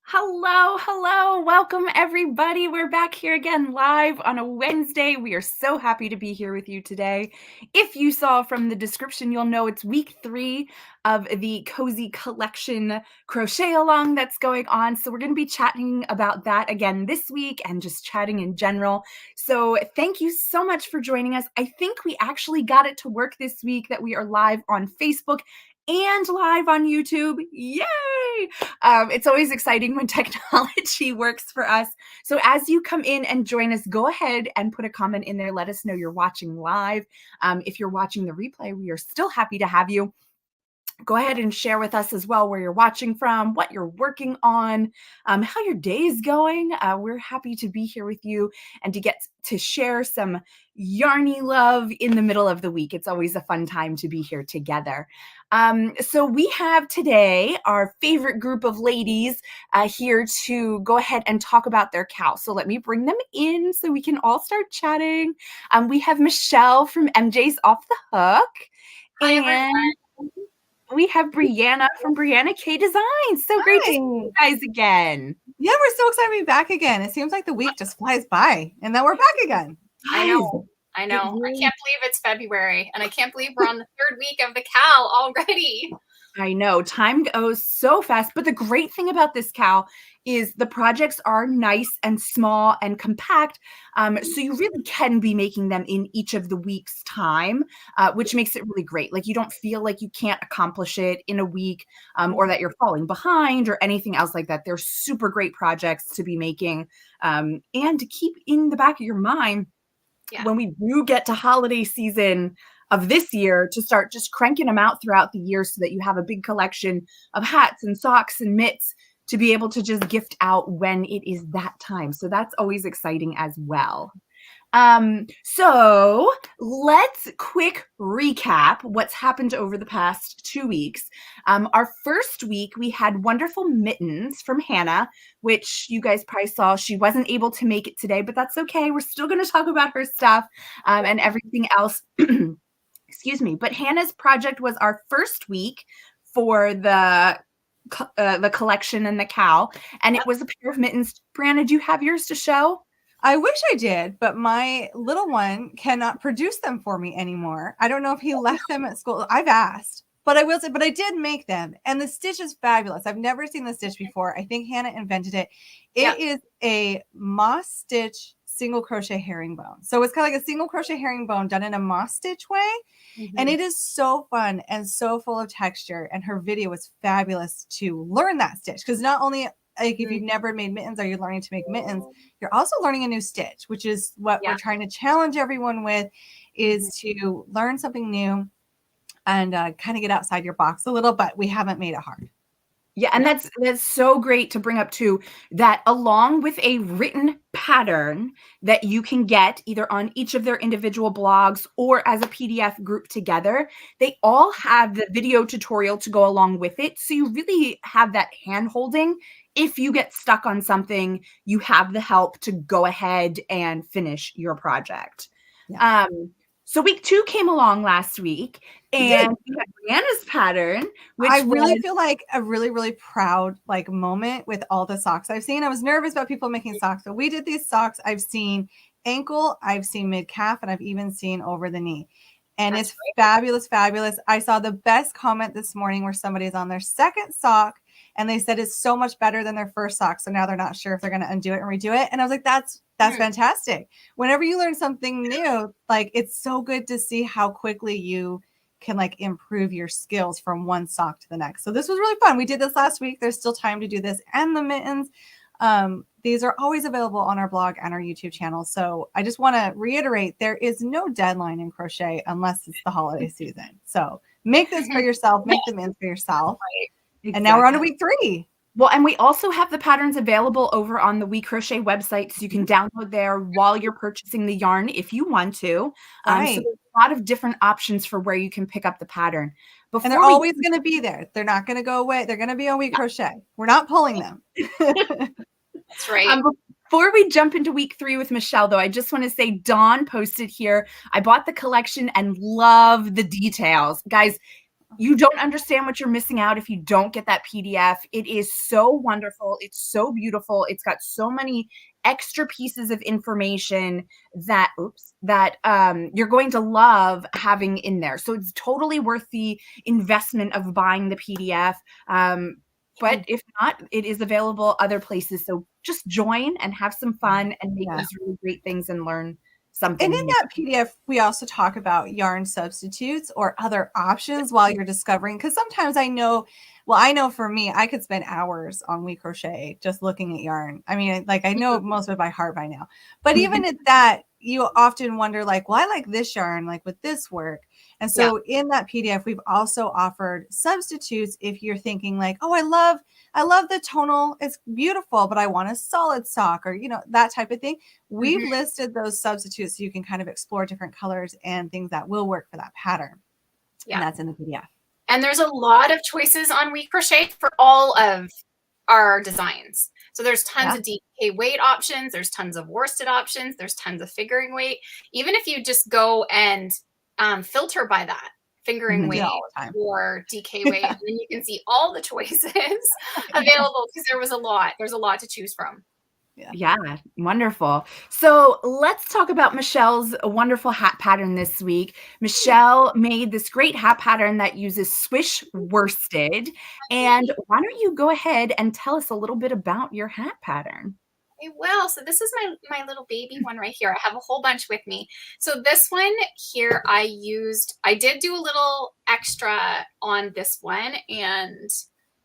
Hello, hello. Welcome, everybody. We're back here again live on a Wednesday. We are so happy to be here with you today. If you saw from the description, you'll know it's week 3 of the Cozy Collection crochet along that's going on. So we're going to be chatting about that again this week and just chatting in general. So thank you so much for joining us. I think we actually got it to work this week that we are live on Facebook and live on YouTube. Yay! It's always exciting when technology works for us. So as you come in and join us, go ahead and put a comment in there. Let us know you're watching live. If you're watching the replay, we are still happy to have you. Go ahead and share with us as well where you're watching from, what you're working on, how your day is going. We're happy to be here with you and to get to share some yarny love in the middle of the week. It's always a fun time to be here together. So we have today our favorite group of ladies here to go ahead and talk about their cow. So let me bring them in so we can all start chatting. We have Michelle from MJ's Off the Hook. Hi, and everyone. We have Brianna from Brianna K Designs. So great to see you guys again. Yeah, we're so excited to be back again. It seems like the week just flies by, and then we're back again. I know. I can't believe it's February, and I can't believe we're on the 3rd week of the cow already. I know. Time goes so fast, but the great thing about this cow is the projects are nice and small and compact, so you really can be making them in each of the week's time, which makes it really great. Like, you don't feel like you can't accomplish it in a week, or that you're falling behind or anything else like that. They're super great projects to be making, and to keep in the back of your mind when we do get to holiday season of this year, to start just cranking them out throughout the year so that you have a big collection of hats and socks and mitts to be able to just gift out when it is that time. So that's always exciting as well. So let's quick recap what's happened over the past 2 weeks. Our first week, we had wonderful mittens from Hannah, which you guys probably saw. She wasn't able to make it today, but that's okay. We're still going to talk about her stuff and everything else. Excuse me. But Hannah's project was our first week for the collection and the cow, and it was a pair of mittens. Brianna, do you have yours to show? I wish I did, but my little one cannot produce them for me anymore. I don't know if he left them at school. I've asked, but I will say, but I did make them, and the stitch is fabulous. I've never seen the stitch before. I think Hannah invented it. It is a moss stitch single crochet herringbone. So it's kind of like a single crochet herringbone done in a moss stitch way. And it is so fun and so full of texture. And her video was fabulous to learn that stitch, because not only like if you've never made mittens, are you learning to make mittens, you're also learning a new stitch, which is what we're trying to challenge everyone with, is to learn something new and kind of get outside your box a little, but we haven't made it hard. Yeah, and that's so great to bring up too, that along with a written pattern that you can get either on each of their individual blogs or as a PDF group together, they all have the video tutorial to go along with it. So you really have that hand holding. If you get stuck on something, you have the help to go ahead and finish your project. Yeah. So week 2 came along last week, and we had Brianna's pattern, which I really feel like a really, really proud moment with all the socks I've seen. I was nervous about people making socks, but we did these socks. I've seen ankle, I've seen mid-calf, and I've even seen over the knee. And it's fabulous, fabulous. I saw the best comment this morning where somebody's on their second sock, and they said it's so much better than their first sock. So now they're not sure if they're going to undo it and redo it. And I was like, that's fantastic. Whenever you learn something new, it's so good to see how quickly you can improve your skills from one sock to the next. So this was really fun. We did this last week. There's still time to do this and the mittens. These are always available on our blog and our YouTube channel. So I just want to reiterate, there is no deadline in crochet unless it's the holiday season. So make this for yourself, make the mittens for yourself. Exactly. And now we're on to week 3. Well, and we also have the patterns available over on the We Crochet website, so you can download there while you're purchasing the yarn if you want to. So there's a lot of different options for where you can pick up the pattern. And they're always going to be there. They're not going to go away. They're going to be on We Crochet. We're not pulling them. That's right. Before we jump into week 3 with Michelle, though, I just want to say Dawn posted here, I bought the collection and love the details. Guys, You don't understand what you're missing out if you don't get that PDF. It is so wonderful. It's so beautiful. It's got so many extra pieces of information that you're going to love having in there. So it's totally worth the investment of buying the PDF. But if not, it is available other places. So just join and have some fun and make these really great things and learn something. And in that PDF, we also talk about yarn substitutes or other options while you're discovering. Because sometimes I know for me, I could spend hours on weave crochet just looking at yarn. I mean, like I know most of it by heart by now. But even at that, you often wonder, like, well, I like this yarn, like would this work? And so in that PDF, we've also offered substitutes if you're thinking like, oh, I love the tonal. It's beautiful, but I want a solid sock or, that type of thing. We've listed those substitutes so you can kind of explore different colors and things that will work for that pattern. Yeah. And that's in the PDF. And there's a lot of choices on weave crochet for all of our designs. So there's tons of DK weight options. There's tons of worsted options. There's tons of figuring weight. Even if you just go and filter by that fingering weight or DK weight, and then you can see all the choices available because there's a lot to choose from. Yeah, wonderful. So let's talk about Michelle's wonderful hat pattern this week. Michelle made this great hat pattern that uses swish worsted. And why don't you go ahead and tell us a little bit about your hat pattern? I will. So this is my little baby one right here. I have a whole bunch with me. So this one here I did do a little extra on this one and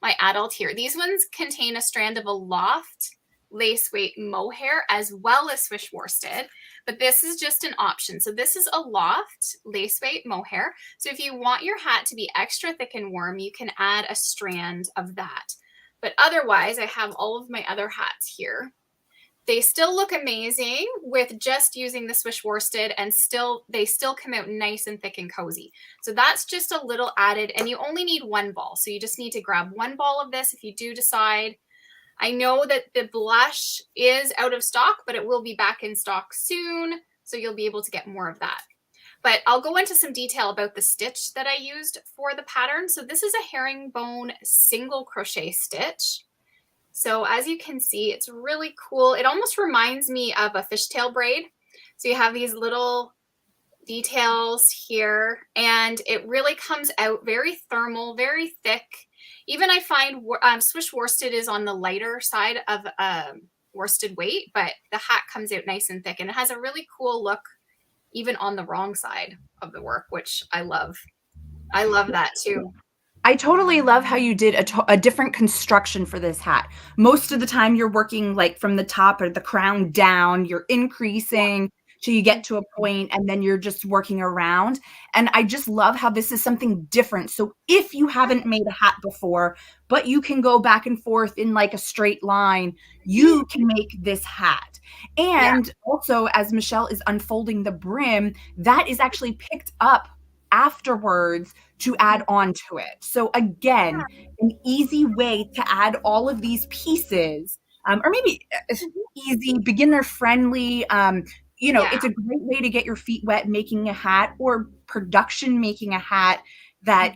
my adult here. These ones contain a strand of a loft lace weight mohair as well as swish worsted, but this is just an option. So this is a loft lace weight mohair. So if you want your hat to be extra thick and warm, you can add a strand of that. But otherwise, I have all of my other hats here. They still look amazing with just using the swish worsted and they still come out nice and thick and cozy. So that's just a little added, and you only need one ball. So you just need to grab one ball of this if you do decide. I know that the blush is out of stock, but it will be back in stock soon. So you'll be able to get more of that. But I'll go into some detail about the stitch that I used for the pattern. So this is a herringbone single crochet stitch. So as you can see, it's really cool. It almost reminds me of a fishtail braid. So you have these little details here, and it really comes out very thermal, very thick. Even I find swish worsted is on the lighter side of worsted weight, but the hat comes out nice and thick, and it has a really cool look even on the wrong side of the work, which I love. I love that too. I totally love how you did a different construction for this hat. Most of the time you're working like from the top or the crown down, you're increasing till you get to a point and then you're just working around. And I just love how this is something different. So if you haven't made a hat before, but you can go back and forth in like a straight line, you can make this hat. And also, as Michelle is unfolding the brim, that is actually picked up afterwards to add on to it. So again, an easy way to add all of these pieces, or maybe easy, beginner friendly. It's a great way to get your feet wet making a hat, or production making a hat that,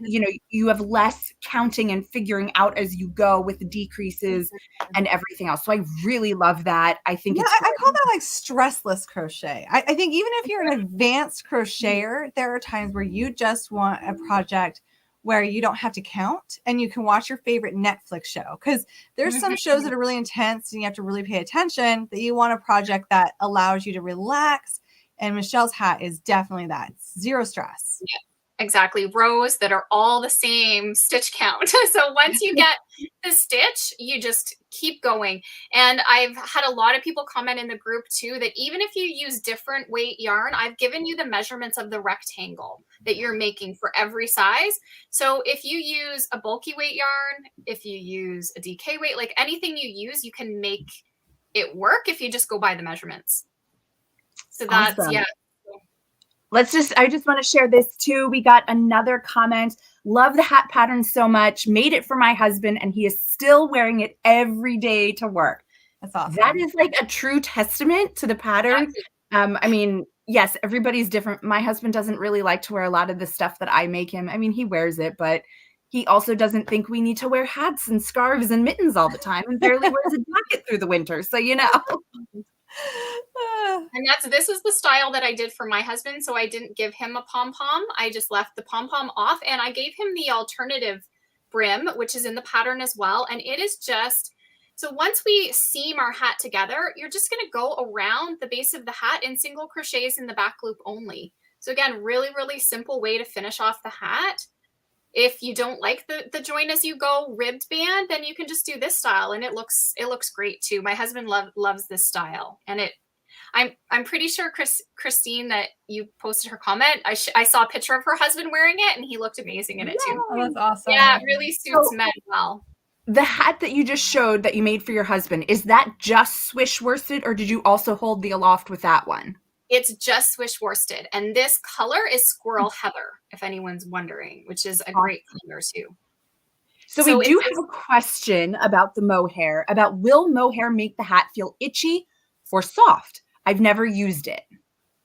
you have less counting and figuring out as you go with the decreases and everything else. So I really love that. I think I call that like stressless crochet. I think even if you're an advanced crocheter, there are times where you just want a project where you don't have to count and you can watch your favorite Netflix show, because there's some shows that are really intense and you have to really pay attention, that you want a project that allows you to relax. And Michelle's hat is definitely that. Zero stress. Yeah. Exactly. Rows that are all the same stitch count. So once you get the stitch, you just keep going. And I've had a lot of people comment in the group too, that even if you use different weight yarn, I've given you the measurements of the rectangle that you're making for every size. So if you use a bulky weight yarn, if you use a DK weight, like anything you use, you can make it work if you just go by the measurements. So that's, awesome. I just want to share this too. We got another comment. Love the hat pattern so much. Made it for my husband and he is still wearing it every day to work. That's awesome. That is like a true testament to the pattern. I mean, Yes, everybody's different. My husband doesn't really like to wear a lot of the stuff that I make him. I mean, he wears it, but he also doesn't think we need to wear hats and scarves and mittens all the time and barely wears a jacket through the winter. So, you know. And this is the style that I did for my husband. So I didn't give him a pom-pom. I just left the pom-pom off, and I gave him the alternative brim, which is in the pattern as well. And it is just, so once we seam our hat together, you're just going to go around the base of the hat in single crochets in the back loop only. So again, really, really simple way to finish off the hat. If you don't like the join as you go ribbed band, then you can just do this style, and it looks great too. My husband loves this style, and I'm pretty sure Christine that you posted her comment. I saw a picture of her husband wearing it, and he looked amazing in it too. Oh, that's awesome. Yeah, it really suits men well. The hat that you just showed that you made for your husband, is that just swish worsted, or did you also hold the aloft with that one? It's just swish worsted, and this color is Squirrel Heather, if anyone's wondering, which is a great color too. So we do have a question about the mohair, about will mohair make the hat feel itchy or soft? I've never used it.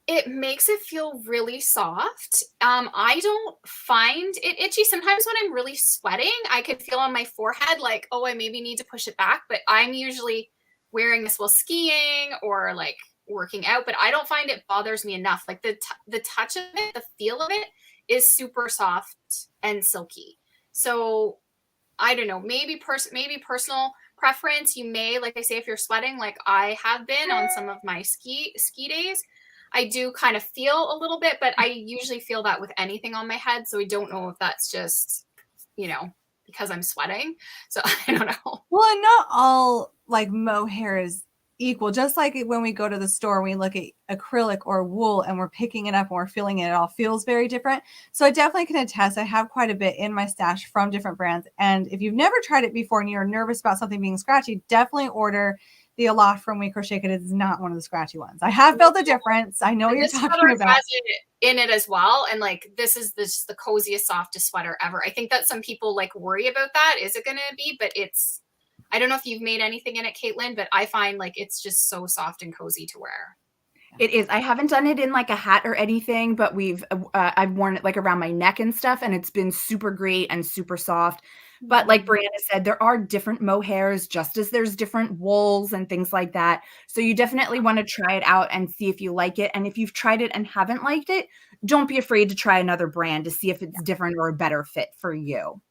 It makes it feel really soft. I don't find it itchy. Sometimes when I'm really sweating, I could feel on my forehead like, oh, I maybe need to push it back, but I'm usually wearing this while skiing or like working out, but I don't find it bothers me enough. Like the touch of it, the feel of it is super soft and silky. So I don't know, maybe personal preference. You may, like I say, if you're sweating, like I have been on some of my ski days, I do kind of feel a little bit, but I usually feel that with anything on my head. So I don't know if that's just, because I'm sweating. So I don't know. Well, and not all like mohair is equal. Just like when we go to the store, we look at acrylic or wool and we're picking it up and we're feeling it, it all feels very different. So I definitely can attest. I have quite a bit in my stash from different brands. And if you've never tried it before and you're nervous about something being scratchy, definitely order the Aloft from We Crochet Kit. It's not one of the scratchy ones. I have felt the difference. I know what you're talking about. Has it in it as well. And like, this is the coziest, softest sweater ever. I think that some people like worry about that. Is it going to be, but I don't know if you've made anything in it, Caitlin, but I find like it's just so soft and cozy to wear. It is. I haven't done it in like a hat or anything, but I've worn it like around my neck and stuff, and it's been super great and super soft. But like Brianna said, there are different mohairs, just as there's different wools and things like that. So you definitely want to try it out and see if you like it. And if you've tried it and haven't liked it, don't be afraid to try another brand to see if it's different or a better fit for you.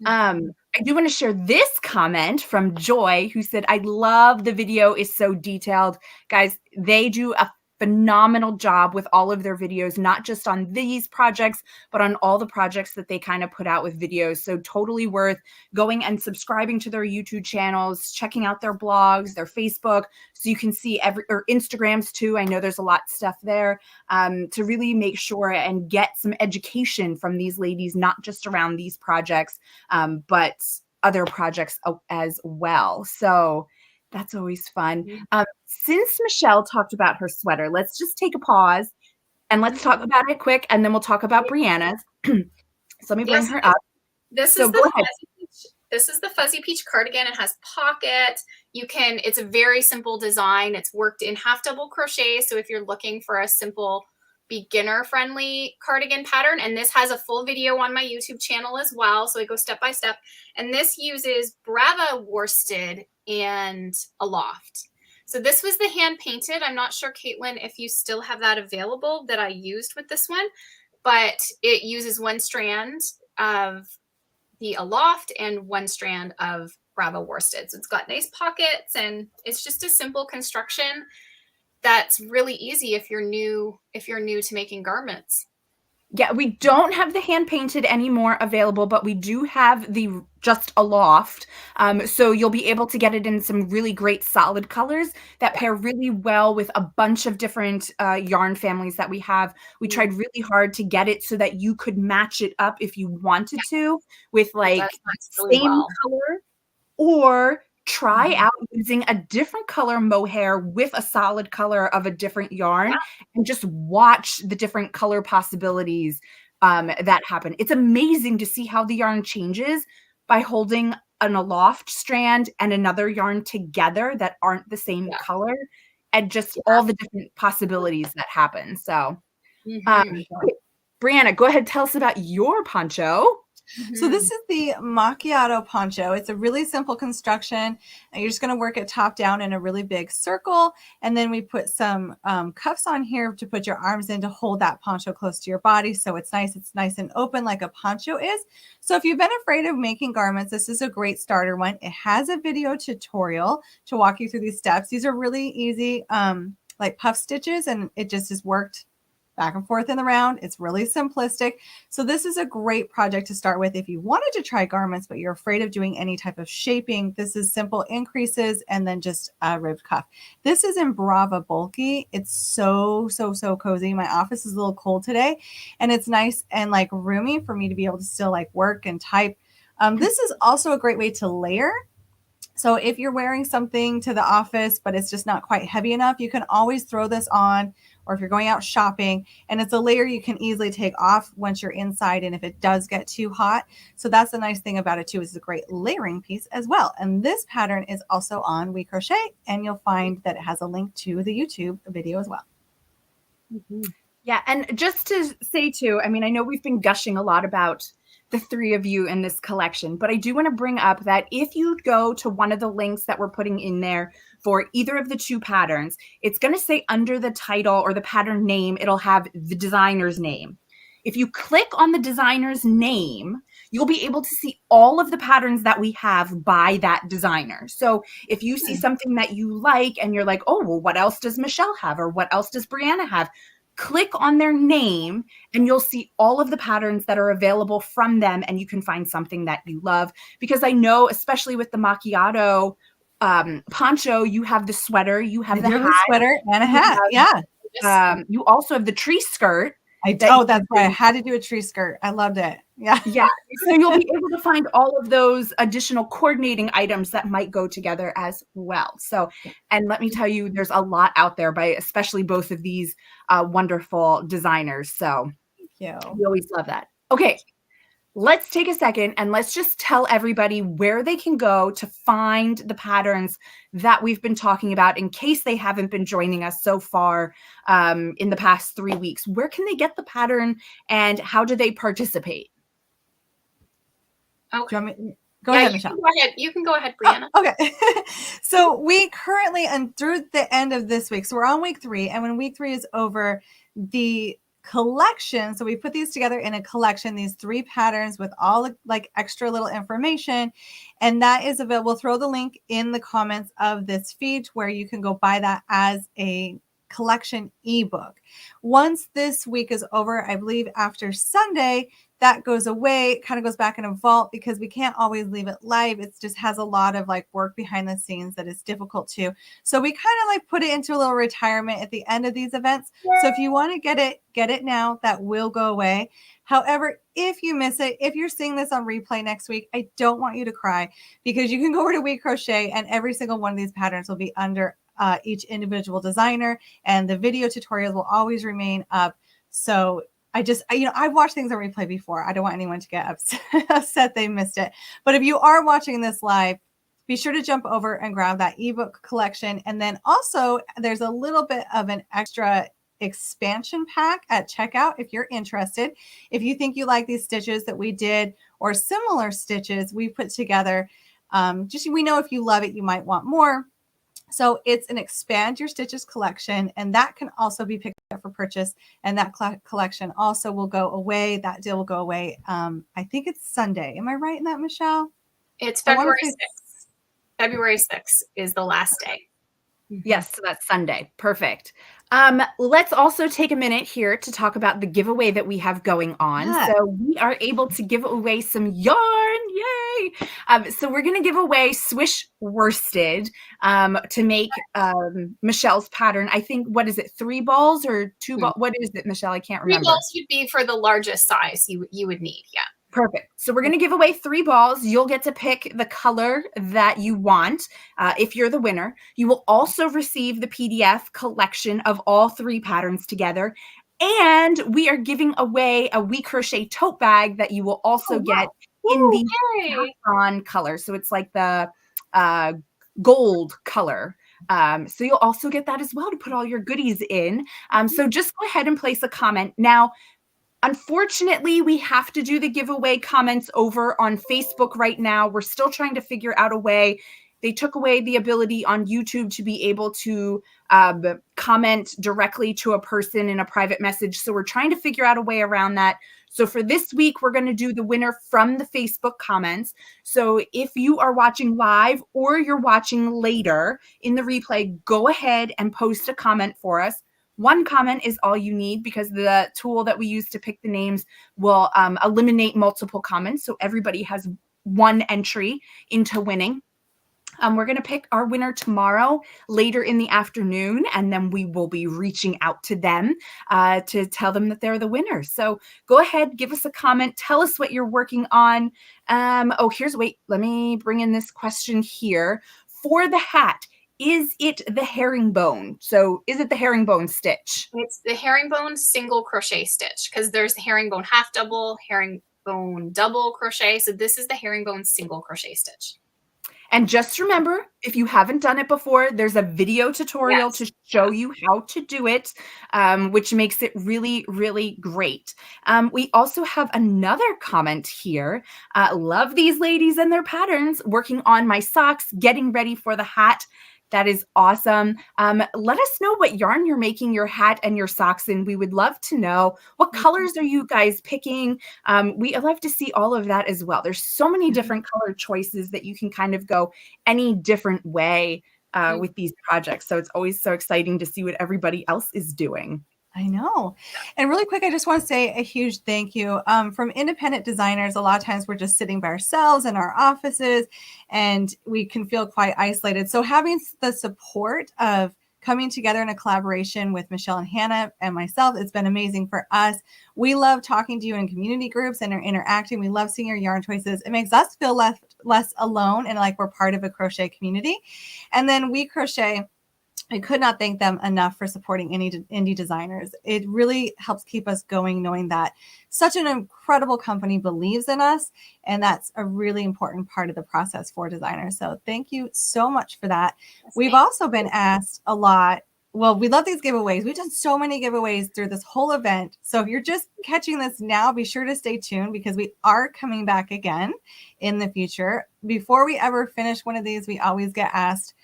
I do want to share this comment from Joy, who said, I love the video, is so detailed. Guys, they do a phenomenal job with all of their videos, not just on these projects, but on all the projects that they kind of put out with videos. So totally worth going and subscribing to their YouTube channels, checking out their blogs, their Facebook, so you can see or Instagrams too. I know there's a lot of stuff there to really make sure and get some education from these ladies, not just around these projects, but other projects as well. So that's always fun. Since Michelle talked about her sweater, let's just take a pause and let's talk about it quick, and then we'll talk about Brianna's. So let me bring her up. This is the fuzzy peach cardigan. It has pocket. It's a very simple design. It's worked in half double crochet. So if you're looking for a simple beginner friendly cardigan pattern, and this has a full video on my YouTube channel as well. So I go step by step, and this uses Brava worsted and Aloft. So this was the hand painted. I'm not sure, Caitlin, if you still have that available that I used with this one, but it uses one strand of the Aloft and one strand of Brava worsted. So it's got nice pockets, and it's just a simple construction that's really easy if you're new to making garments. Yeah, we don't have the hand painted anymore available, but we do have the just Aloft. So you'll be able to get it in some really great solid colors that pair really well with a bunch of different yarn families that we have. We tried really hard to get it so that you could match it up if you wanted to with like same color, or try out using a different color mohair with a solid color of a different yarn and just watch the different color possibilities that happen. It's amazing to see how the yarn changes by holding an Aloft strand and another yarn together that aren't the same color. and just all the different possibilities that happen. So, Mhm. okay, Brianna, go ahead, tell us about your poncho. So this is the Macchiato Poncho. It's a really simple construction. And you're just going to work it top down in a really big circle. And then we put some cuffs on here to put your arms in to hold that poncho close to your body. So it's nice and open like a poncho is. So if you've been afraid of making garments, this is a great starter one. It has a video tutorial to walk you through these steps. These are really easy, like puff stitches, and it just has worked back and forth in the round. It's really simplistic. So this is a great project to start with if you wanted to try garments, but you're afraid of doing any type of shaping. This is simple increases and then just a ribbed cuff. This is in Brava Bulky. It's so cozy. My office is a little cold today, and it's nice and like roomy for me to be able to still like work and type. This is also a great way to layer. So if you're wearing something to the office, but it's just not quite heavy enough, you can always throw this on, or if you're going out shopping, and it's a layer you can easily take off once you're inside. And if it does get too hot. So that's the nice thing about it too, is it's a great layering piece as well. And this pattern is also on We Crochet, and you'll find that it has a link to the YouTube video as well. Yeah, and just to say too, I mean, I know we've been gushing a lot about the three of you in this collection, but I do want to bring up that if you go to one of the links that we're putting in there for either of the two patterns, it's going to say under the title or the pattern name, it'll have the designer's name. If you click on the designer's name, you'll be able to see all of the patterns that we have by that designer. So if you see something that you like and you're like, oh, well, what else does Michelle have? Or what else does Brianna have? Click on their name and you'll see all of the patterns that are available from them, and you can find something that you love. Because I know, especially with the Macchiato poncho, you have the sweater, you have the hat, sweater and a hat. You also have the tree skirt. That's right. I had to do a tree skirt. I loved it. Yeah. So you'll be able to find all of those additional coordinating items that might go together as well. So, and let me tell you, there's a lot out there by especially both of these wonderful designers. So we always love that. Okay. Let's take a second and let's just tell everybody where they can go to find the patterns that we've been talking about in case they haven't been joining us so far in the past 3 weeks. Where can they get the pattern and how do they participate? Okay. Go ahead, Michelle. You can go ahead, Brianna. Okay. So we currently, and through the end of this week, so we're on week 3, and when week 3 is over, the collection, so we put these together in a collection, these 3 patterns with all like extra little information, and that is available. We'll throw the link in the comments of this feed where you can go buy that as a collection ebook. Once this week is over, I believe after Sunday, that goes away. It kind of goes back in a vault because we can't always leave it live. It just has a lot of like work behind the scenes that is difficult to. So we kind of like put it into a little retirement at the end of these events. So if you want to get it now. That will go away. However, if you miss it, if you're seeing this on replay next week, I don't want you to cry, because you can go over to We Crochet and every single one of these patterns will be under each individual designer, and the video tutorials will always remain up. So I've watched things on replay before. I don't want anyone to get upset they missed it. But if you are watching this live, be sure to jump over and grab that ebook collection. And then also there's a little bit of an extra expansion pack at checkout if you're interested. If you think you like these stitches that we did or similar stitches we put together, we know if you love it, you might want more. So it's an Expand Your Stitches collection, and that can also be picked up for purchase. And that collection also will go away. That deal will go away. I think it's Sunday. Am I right in that, Michelle? It's February 6th. February 6th is the last day. Yes, so that's Sunday. Perfect. Let's also take a minute here to talk about the giveaway that we have going on. Yeah. So we are able to give away some yarn. Yay! So we're going to give away Swish Worsted to make Michelle's pattern. I think, what is it, 3 balls or 2 balls? What is it, Michelle? I can't remember. 3 balls would be for the largest size you would need. Yeah. Perfect. So we're going to give away 3 balls. You'll get to pick the color that you want if you're the winner. You will also receive the PDF collection of all 3 patterns together. And we are giving away a We Crochet tote bag that you will also get in the saffron color. So it's like the gold color. So you'll also get that as well to put all your goodies in. So just go ahead and place a comment. Now, unfortunately, we have to do the giveaway comments over on Facebook right now. We're still trying to figure out a way. They took away the ability on YouTube to be able to comment directly to a person in a private message. So we're trying to figure out a way around that. So for this week, we're going to do the winner from the Facebook comments. So if you are watching live or you're watching later in the replay, go ahead and post a comment for us. One comment is all you need because the tool that we use to pick the names will eliminate multiple comments. So everybody has one entry into winning. We're going to pick our winner tomorrow later in the afternoon, and then we will be reaching out to them to tell them that they're the winner. So go ahead, give us a comment. Tell us what you're working on. Wait, let me bring in this question here. For the hat, is it the herringbone? So is it the herringbone stitch? It's the herringbone single crochet stitch because there's the herringbone half double, herringbone double crochet. So this is the herringbone single crochet stitch. And just remember, if you haven't done it before, there's a video tutorial to show you how to do it, which makes it really, really great. We also have another comment here. Love these ladies and their patterns, working on my socks, getting ready for the hat. That is awesome. Let us know what yarn you're making your hat and your socks in. We would love to know. What colors are you guys picking? We love to see all of that as well. There's so many different color choices that you can kind of go any different way with these projects. So it's always so exciting to see what everybody else is doing. I know. And really quick, I just want to say a huge thank you from independent designers. A lot of times we're just sitting by ourselves in our offices and we can feel quite isolated. So having the support of coming together in a collaboration with Michelle and Hannah and myself, it's been amazing for us. We love talking to you in community groups and are interacting. We love seeing your yarn choices. It makes us feel less alone and like we're part of a crochet community. And then We Crochet, I could not thank them enough for supporting indie designers. It really helps keep us going, knowing that such an incredible company believes in us. And that's a really important part of the process for designers. So thank you so much for that. We've also been asked a lot. Well, we love these giveaways. We've done so many giveaways through this whole event. So if you're just catching this now, be sure to stay tuned because we are coming back again in the future. Before we ever finish one of these, we always get asked,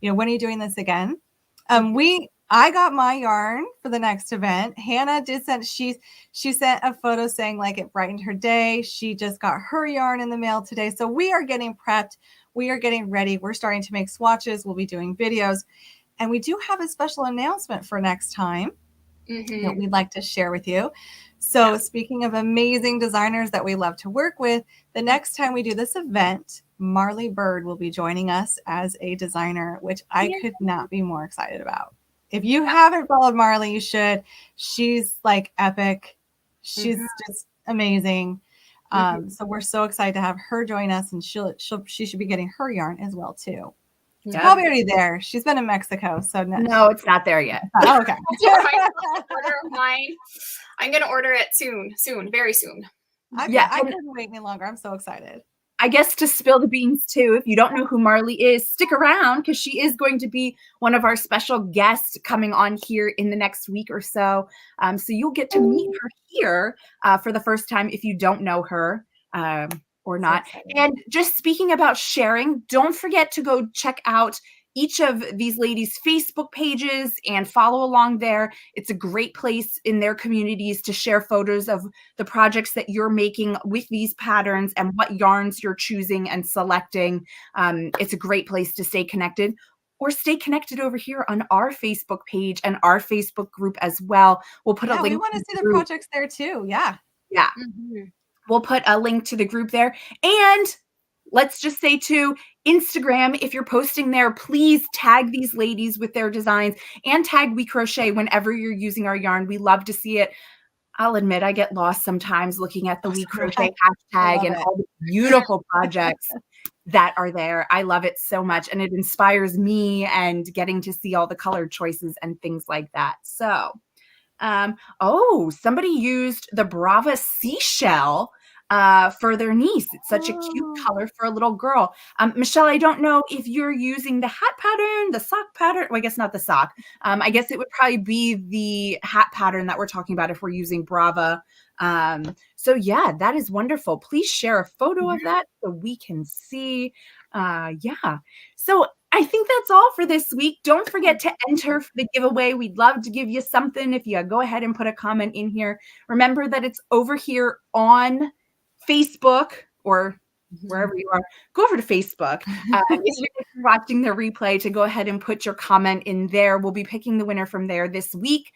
when are you doing this again? I got my yarn for the next event. Hannah did she sent a photo saying like it brightened her day. She just got her yarn in the mail today. So we are getting prepped. We are getting ready. We're starting to make swatches. We'll be doing videos. And we do have a special announcement for next time that we'd like to share with you. So speaking of amazing designers that we love to work with, the next time we do this event, Marley Bird will be joining us as a designer, which I could not be more excited about. If you haven't followed Marley, you should. She's like epic. She's just amazing. So we're so excited to have her join us, and she should be getting her yarn as well too. It's probably already there. She's been in Mexico, so no, it's not there yet. Oh, okay. Order mine. I'm gonna order it soon, very soon. I couldn't wait any longer. I'm so excited. I guess to spill the beans too, if you don't know who Marley is, stick around because she is going to be one of our special guests coming on here in the next week or so. So you'll get to meet her here for the first time if you don't know her or not. And just speaking about sharing, don't forget to go check out each of these ladies' Facebook pages and follow along there. It's a great place in their communities to share photos of the projects that you're making with these patterns and what yarns you're choosing and selecting. It's a great place to stay connected, or stay connected over here on our Facebook page and our Facebook group as well. We'll put a link. We want to see the projects there too. Yeah. We'll put a link to the group there. And let's just say too, Instagram, if you're posting there, please tag these ladies with their designs and tag We Crochet whenever you're using our yarn. We love to see it. I'll admit I get lost sometimes looking at the We Crochet hashtag and all the beautiful projects that are there. I love it so much, and it inspires me and getting to see all the color choices and things like that. So, somebody used the Brava seashell for their niece. It's such a cute Oh. color for a little girl. Michelle, I don't know if you're using the hat pattern, the sock pattern. Well, I guess not the sock. I guess it would probably be the hat pattern that we're talking about if we're using Brava. So yeah, that is wonderful. Please share a photo of that so we can see. Yeah. So I think that's all for this week. Don't forget to enter for the giveaway. We'd love to give you something if you go ahead and put a comment in here. Remember that it's over here on Facebook or wherever you are. Go over to Facebook. If you're watching the replay, to go ahead and put your comment in there. We'll be picking the winner from there this week.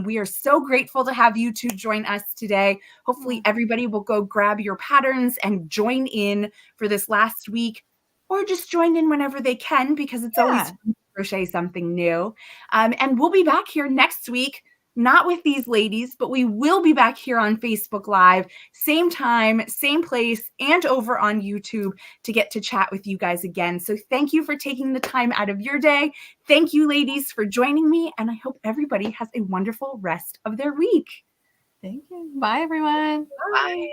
We are so grateful to have you two join us today. Hopefully everybody will go grab your patterns and join in for this last week, or just join in whenever they can, because it's always fun to crochet something new. And we'll be back here next week, not with these ladies, but we will be back here on Facebook Live, same time, same place, and over on YouTube to get to chat with you guys again. So thank you for taking the time out of your day. Thank you, ladies, for joining me, and I hope everybody has a wonderful rest of their week. Thank you. Bye, everyone. Bye.